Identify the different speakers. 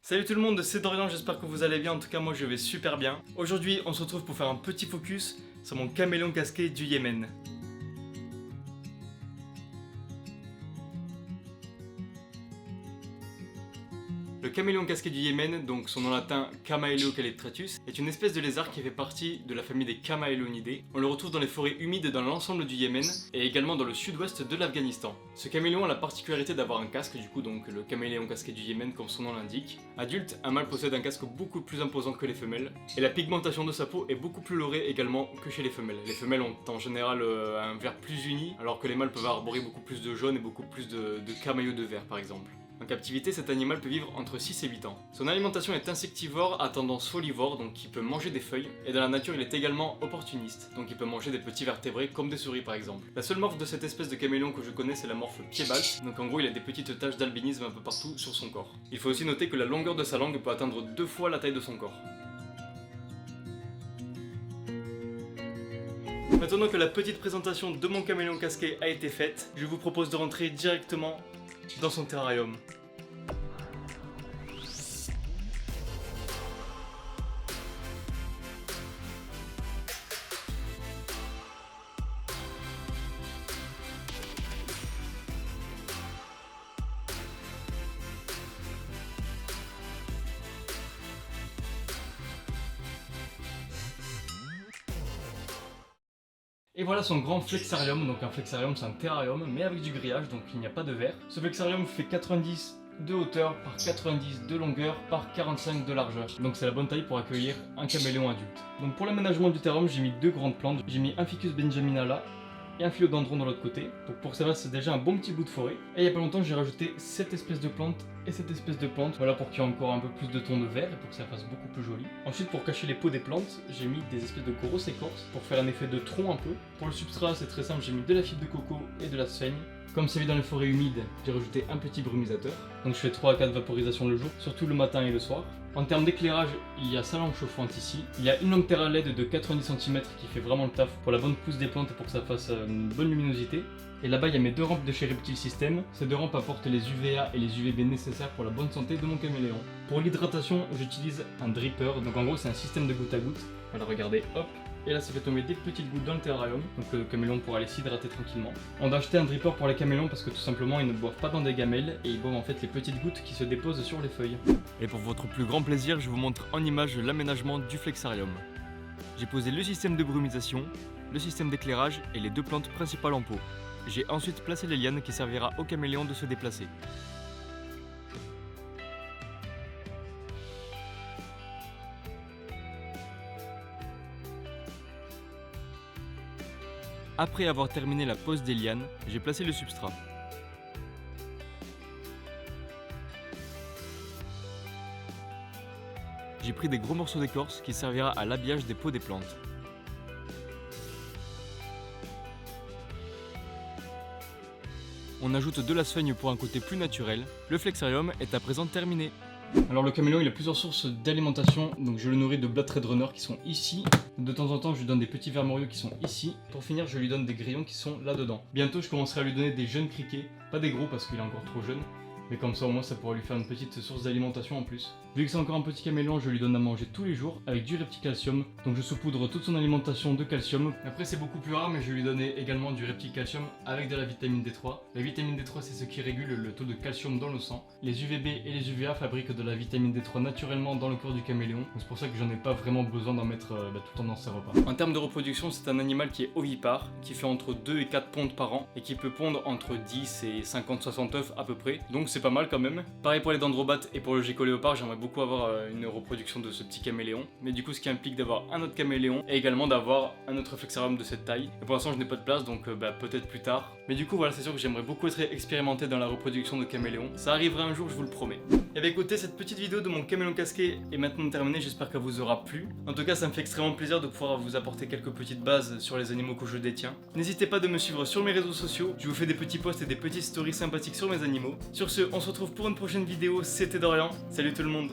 Speaker 1: Salut tout le monde, c'est Dorian, j'espère que vous allez bien, en tout cas moi je vais super bien. Aujourd'hui on se retrouve pour faire un petit focus sur mon caméléon casqué du Yémen. Le caméléon casqué du Yémen, donc son nom latin Chamaeleo calestratus, est une espèce de lézard qui fait partie de la famille des Chamaelonidae. On le retrouve dans les forêts humides dans l'ensemble du Yémen et également dans le sud-ouest de l'Afghanistan. Ce caméléon a la particularité d'avoir un casque, du coup donc le caméléon casqué du Yémen comme son nom l'indique. Adulte, un mâle possède un casque beaucoup plus imposant que les femelles et la pigmentation de sa peau est beaucoup plus dorée également que chez les femelles. Les femelles ont en général un vert plus uni alors que les mâles peuvent arborer beaucoup plus de jaune et beaucoup plus de camaillot de vert par exemple. En captivité, cet animal peut vivre entre 6 et 8 ans. Son alimentation est insectivore à tendance folivore, donc il peut manger des feuilles, et dans la nature il est également opportuniste, donc il peut manger des petits vertébrés comme des souris par exemple. La seule morphe de cette espèce de caméléon que je connais c'est la morphe pied-balte, donc en gros il a des petites taches d'albinisme un peu partout sur son corps. Il faut aussi noter que la longueur de sa langue peut atteindre 2 fois la taille de son corps. Maintenant que la petite présentation de mon caméléon casqué a été faite, je vous propose de rentrer directement dans son terrarium. Et voilà son grand flexarium, donc un flexarium c'est un terrarium mais avec du grillage donc il n'y a pas de verre. Ce flexarium fait 90 de hauteur par 90 de longueur par 45 de largeur. Donc c'est la bonne taille pour accueillir un caméléon adulte. Donc pour l'aménagement du terrarium j'ai mis deux grandes plantes. J'ai mis un Ficus benjamina là et un philodendron de l'autre côté. Donc pour que ça fasse déjà un bon petit bout de forêt. Et il y a pas longtemps j'ai rajouté cette espèce de plante et cette espèce de plante. Voilà pour qu'il y ait encore un peu plus de ton de vert et pour que ça fasse beaucoup plus joli. Ensuite pour cacher les peaux des plantes, j'ai mis des espèces de grosses écorces pour faire un effet de tronc un peu. Pour le substrat c'est très simple, j'ai mis de la fibre de coco et de la sphène. Comme c'est vu dans les forêts humides, j'ai rajouté un petit brumisateur. Donc je fais 3 à 4 vaporisations le jour, surtout le matin et le soir. En termes d'éclairage, il y a sa lampe chauffante ici. Il y a une lampe terre à LED de 90 cm qui fait vraiment le taf pour la bonne pousse des plantes et pour que ça fasse une bonne luminosité. Et là-bas, il y a mes deux rampes de chez Reptile System. Ces deux rampes apportent les UVA et les UVB nécessaires pour la bonne santé de mon caméléon. Pour l'hydratation, j'utilise un dripper. Donc en gros, c'est un système de goutte à goutte. Voilà, regardez, hop. Et là, ça fait tomber des petites gouttes dans le terrarium. Donc le caméléon pourra aller s'hydrater tranquillement. On doit acheter un dripper pour les caméléons parce que tout simplement, ils ne boivent pas dans des gamelles et ils boivent en fait les petites gouttes qui se déposent sur les feuilles. Et pour votre plus grand plaisir, je vous montre en image l'aménagement du flexarium. J'ai posé le système de brumisation, le système d'éclairage et les deux plantes principales en pot. J'ai ensuite placé les lianes qui servira au caméléon de se déplacer. Après avoir terminé la pose des lianes, j'ai placé le substrat. J'ai pris des gros morceaux d'écorce qui servira à l'habillage des peaux des plantes. On ajoute de la sphène pour un côté plus naturel. Le flexarium est à présent terminé. Alors le caméléon il a plusieurs sources d'alimentation, donc je le nourris de Blood Red Runner qui sont ici. De temps en temps je lui donne des petits vers moriaux qui sont ici. Pour finir je lui donne des grillons qui sont là-dedans. Bientôt je commencerai à lui donner des jeunes criquets, pas des gros parce qu'il est encore trop jeune. Mais comme ça au moins ça pourra lui faire une petite source d'alimentation en plus. Vu que c'est encore un petit caméléon, je lui donne à manger tous les jours avec du repticalcium. Donc je saupoudre toute son alimentation de calcium. Après c'est beaucoup plus rare mais je lui donnais également du repticalcium avec de la vitamine D3. La vitamine D3 c'est ce qui régule le taux de calcium dans le sang. Les UVB et les UVA fabriquent de la vitamine D3 naturellement dans le corps du caméléon. C'est pour ça que j'en ai pas vraiment besoin d'en mettre tout le temps dans ses repas. En termes de reproduction, c'est un animal qui est ovipare, qui fait entre 2 et 4 pontes par an et qui peut pondre entre 10 et 50-60 œufs à peu près. Donc c'est pas mal quand même. Pareil pour les dendrobates et pour le géco-léopard, j'aimerais beaucoup avoir une reproduction de ce petit caméléon. Mais du coup ce qui implique d'avoir un autre caméléon et également d'avoir un autre flexarium de cette taille. Et pour l'instant je n'ai pas de place donc peut-être plus tard. Mais du coup voilà, c'est sûr que j'aimerais beaucoup être expérimenté dans la reproduction de caméléons. Ça arrivera un jour, je vous le promets. Et bien écoutez, cette petite vidéo de mon caméléon casqué est maintenant terminée, j'espère qu'elle vous aura plu. En tout cas ça me fait extrêmement plaisir de pouvoir vous apporter quelques petites bases sur les animaux que je détiens. N'hésitez pas de me suivre sur mes réseaux sociaux, je vous fais des petits posts et des petites stories sympathiques sur mes animaux. Sur ce, on se retrouve pour une prochaine vidéo, c'était Dorian, salut tout le monde.